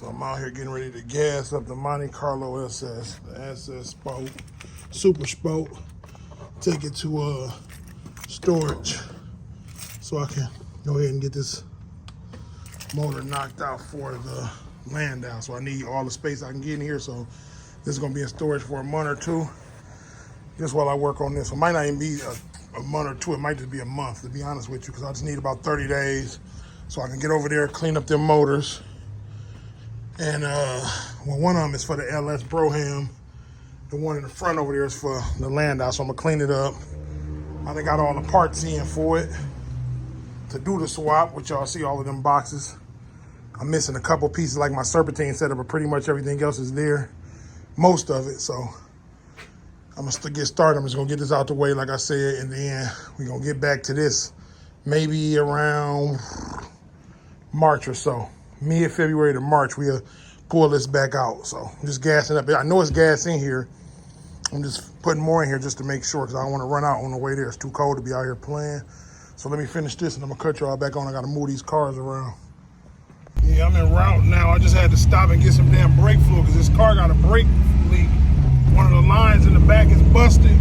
So I'm out here getting ready to gas up the Monte Carlo SS, the SS Sport, Super Sport. Take it to storage so I can go ahead and get this motor knocked out for the Landau. So I need all the space I can get in here. So this is gonna be in storage for a month or two. Just while I work on this. It might not even be a month or two. It might just be a month, to be honest with you, because I just need about 30 days so I can get over there, clean up them motors. And well, one of them is for the LS Broham. The one in the front over there is for the Landau, so I'm gonna clean it up. I done got all the parts in for it to do the swap, which y'all see all of them boxes. I'm missing a couple pieces like my serpentine setup, but pretty much everything else is there. Most of it, so I'm gonna get started. I'm just gonna get this out the way, like I said, and then we're gonna get back to this maybe around March or so. Mid-February to March, we'll pull this back out. So I'm just gassing up. I know it's gas in here. I'm just putting more in here just to make sure, because I don't want to run out on the way there. It's too cold to be out here playing. So let me finish this and I'm gonna cut y'all back on. I gotta move these cars around. Yeah, I'm en route now. I just had to stop and get some damn brake fluid because this car got a brake leak. One of the lines in the back is busted.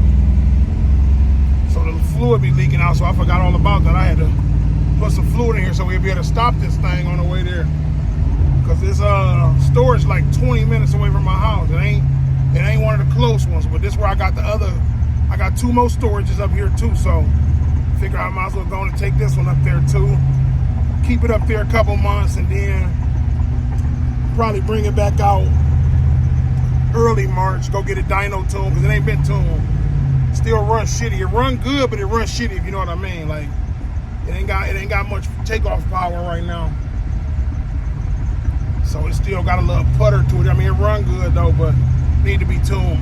So the fluid be leaking out, so I forgot all about that. I had to put some fluid in here so we'd be able to stop this thing on the way there. Cause this storage like 20 minutes away from my house. It ain't one of the close ones, but this is where I got I got two more storages up here too, so figure I might as well go and take this one up there too. Keep it up there a couple months and then probably bring it back out early March, go get a dyno tuned, because it ain't been tuned. Still runs shitty. It run good, but it runs shitty, if you know what I mean. Like, it ain't got much takeoff power right now. So it still got a little putter to it. I mean, it run good though, but need to be tuned.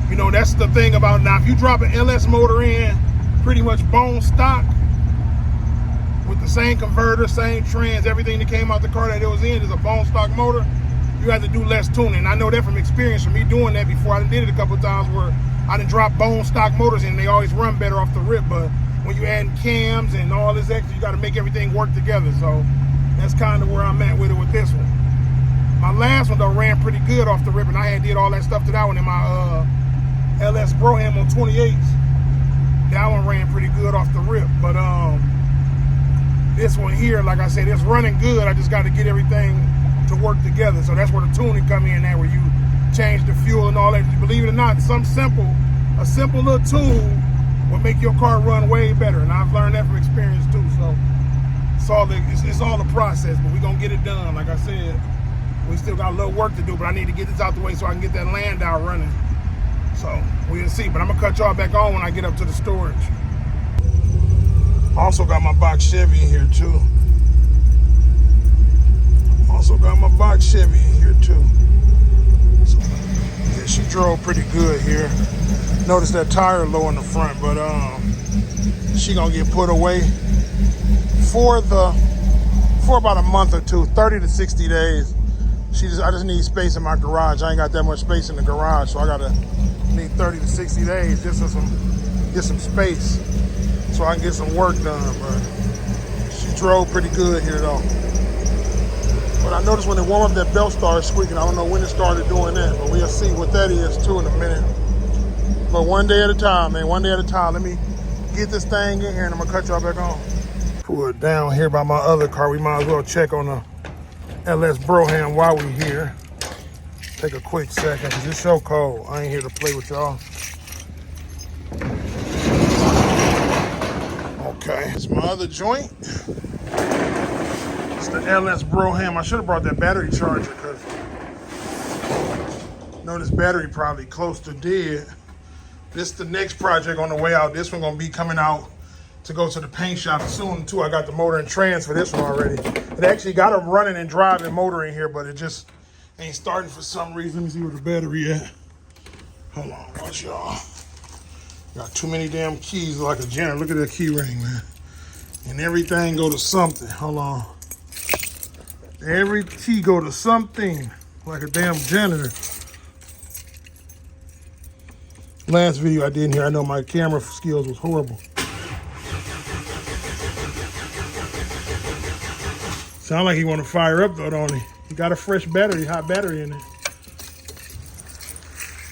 You know, that's the thing about now, if you drop an LS motor in, pretty much bone stock, with the same converter, same trans, everything that came out the car that it was in is a bone stock motor, you have to do less tuning. I know that from experience, from me doing that before. I did it a couple of times where I done dropped bone stock motors in, and they always run better off the rip, but when you add cams and all this extra, you got to make everything work together. So that's kind of where I'm at with it with this one. My last one though ran pretty good off the rip, and I had did all that stuff to that one in my LS Broham on 28s. That one ran pretty good off the rip, but this one here, like I said, it's running good. I just got to get everything to work together. So that's where the tuning come in there, where you change the fuel and all that. Believe it or not, a simple little tool will make your car run way better, and I've learned that from experience too. So it's all the process, but we're gonna get it done. Like I said, we still got a little work to do, but I need to get this out the way so I can get that Landau running. So we'll see, but I'm gonna cut y'all back on when I get up to the storage. Also got my box Chevy in here too. So yeah, she drove pretty good here. Notice that tire low in the front, but she gonna get put away for about a month or two, 30 to 60 days. I just need space in my garage. I ain't got that much space in the garage, so I need 30 to 60 days just to get some space so I can get some work done. But she drove pretty good here though. But I noticed when it warmed up, that belt started squeaking. I don't know when it started doing that, but we'll see what that is too in a minute. But one day at a time, man, one day at a time. Let me get this thing in here and I'm gonna cut y'all back on. Pull it down here by my other car. We might as well check on the LS Broham while we here. Take a quick second, cause it's so cold. I ain't here to play with y'all. Okay, it's my other joint. It's the LS Broham. I should have brought that battery charger, because I know this battery probably close to dead. This is the next project on the way out. This one gonna be coming out to go to the paint shop soon too. I got the motor and trans for this one already. It actually got a running and driving motor in here, but it just ain't starting for some reason. Let me see where the battery at. Hold on, watch y'all. Got too many damn keys like a janitor. Look at that key ring, man. And everything go to something. Hold on. Every key go to something like a damn janitor. Last video I did in here, I know my camera skills was horrible. Sound like he want to fire up though, don't he? You got a fresh battery, hot battery in it.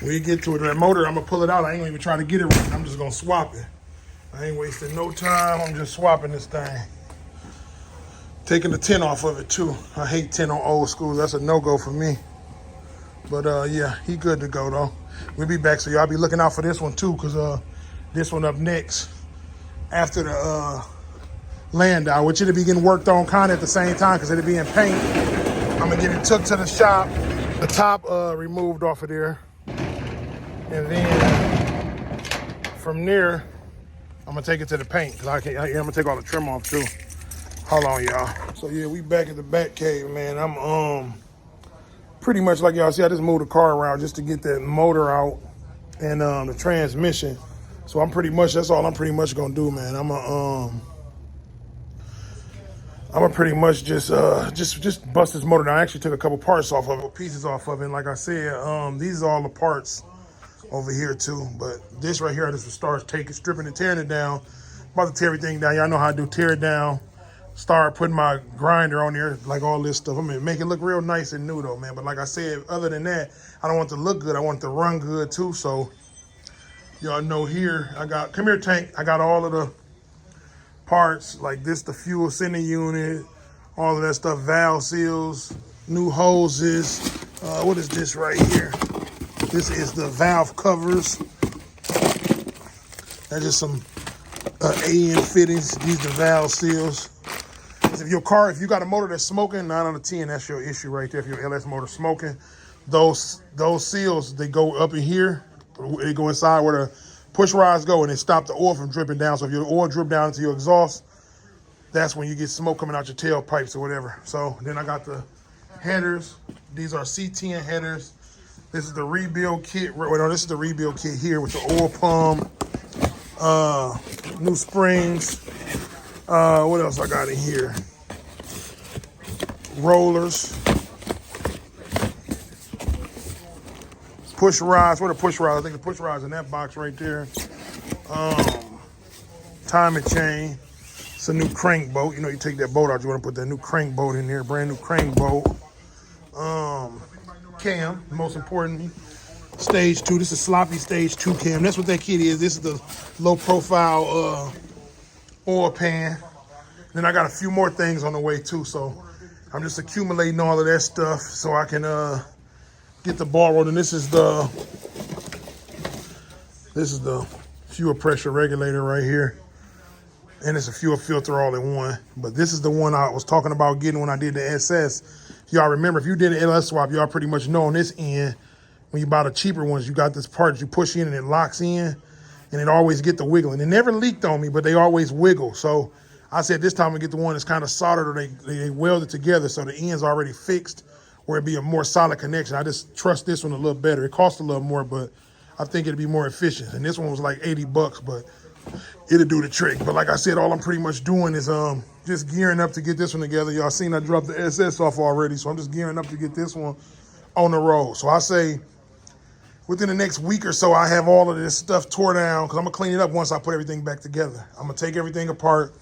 When you get to it, that motor, I'm gonna pull it out. I ain't gonna even try to get it right. I'm just gonna swap it. I ain't wasting no time. I'm just swapping this thing. Taking the 10 off of it too. I hate 10 on old schools. That's a no-go for me. But yeah, he good to go though. We'll be back, so y'all be looking out for this one too, cause this one up next after the Landau, which it'll be getting worked on kind of at the same time, cause it'll be in paint. I'm gonna get it took to the shop. The top removed off of there. And then from there, I'm gonna take it to the paint because I'm gonna take all the trim off too. Hold on, y'all. So yeah, we back at the back cave, man. I'm pretty much like y'all see, I just moved the car around just to get that motor out and the transmission. So that's all I'm pretty much gonna do, man. I'm gonna pretty much just bust this motor down. I actually took a couple parts off of it, pieces off of it. And like I said, these are all the parts over here too, but this right here, I just start stripping and tearing it down. About to tear everything down. Y'all know how I do, tear it down. Start putting my grinder on there, like all this stuff. I'm gonna make it look real nice and new though, man. But like I said, other than that, I don't want it to look good. I want it to run good too. So y'all know here, come here tank. I got all of the parts, like this, the fuel sending unit, all of that stuff, valve seals, new hoses. What is this right here? This is the valve covers. That's just some AN fittings. These are the valve seals. If you got a motor that's smoking, 9 out of 10, that's your issue right there. If your LS motor smoking, those seals, they go up in here. They go inside where the push rods go, and they stop the oil from dripping down. So if your oil drip down into your exhaust, that's when you get smoke coming out your tailpipes or whatever. So then I got the headers. These are C10 headers. This is the rebuild kit. Wait, no, this is the rebuild kit here with the oil pump, new springs. What else I got in here? Rollers. Push rods. What are push rods? I think the push rods in that box right there. Timing chain. It's a new crank bolt. You know, you take that bolt out, you want to put that new crank bolt in there. Brand new crank bolt. Cam, most importantly. Stage 2. This is sloppy stage 2 cam. That's what that kit is. This is the low profile oil pan. Then I got a few more things on the way too. So I'm just accumulating all of that stuff so I can get the ball rolling. This is the fuel pressure regulator right here. And it's a fuel filter all in one. But this is the one I was talking about getting when I did the SS. Y'all remember, if you did an LS swap, y'all pretty much know on this end, when you buy the cheaper ones, you got this part that you push in and it locks in, and it always get the wiggling. It never leaked on me, but they always wiggle. So I said this time I get the one that's kind of soldered, or they weld it together so the end's already fixed, where it'd be a more solid connection. I just trust this one a little better. It costs a little more, but I think it'd be more efficient. And this one was like 80 bucks, but it'll do the trick. But like I said, all I'm pretty much doing is just gearing up to get this one together. Y'all seen I dropped the SS off already, so I'm just gearing up to get this one on the road. So I say within the next week or so, I have all of this stuff tore down, because I'm gonna clean it up once I put everything back together. I'm gonna take everything apart,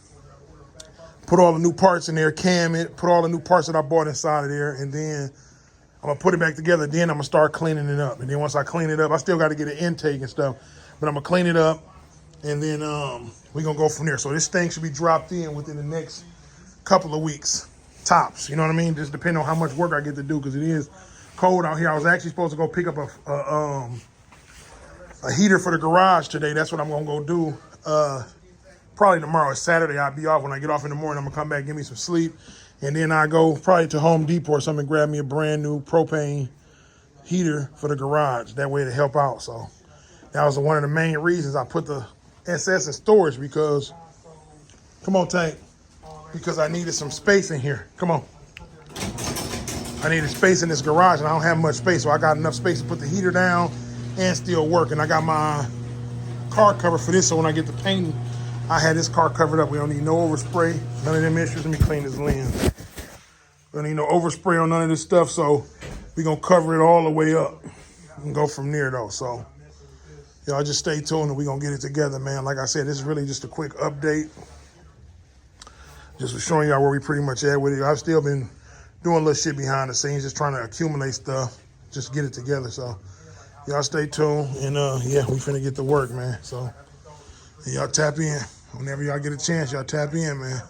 put all the new parts in there, cam it, put all the new parts that I bought inside of there, and then I'm gonna put it back together. Then I'm gonna start cleaning it up. And then once I clean it up, I still gotta get an intake and stuff, but I'm gonna clean it up, and then we're gonna go from there. So this thing should be dropped in within the next couple of weeks, tops. You know what I mean? Just depending on how much work I get to do, because it is cold out here. I was actually supposed to go pick up a heater for the garage today. That's what I'm gonna go do. Probably tomorrow. It's Saturday. I'll be off. When I get off in the morning, I'm gonna come back, give me some sleep, and then I go probably to Home Depot or something, grab me a brand new propane heater for the garage. That way to help out. So that was one of the main reasons I put the SS in storage, because, come on, Tank, because I needed some space in here. Come on. I needed space in this garage, and I don't have much space, so I got enough space to put the heater down and still work. And I got my car cover for this, so when I get the painting, I had this car covered up. We don't need no overspray, none of them issues. Let me clean this lens. We don't need no overspray on none of this stuff, so we're going to cover it all the way up and go from there, though. So y'all just stay tuned, and we're going to get it together, man. Like I said, this is really just a quick update. Just for showing y'all where we pretty much at with it. I've still been doing a little shit behind the scenes, just trying to accumulate stuff, just get it together. So y'all stay tuned, and yeah, we finna get to work, man. So y'all tap in whenever y'all get a chance. Y'all tap in, man.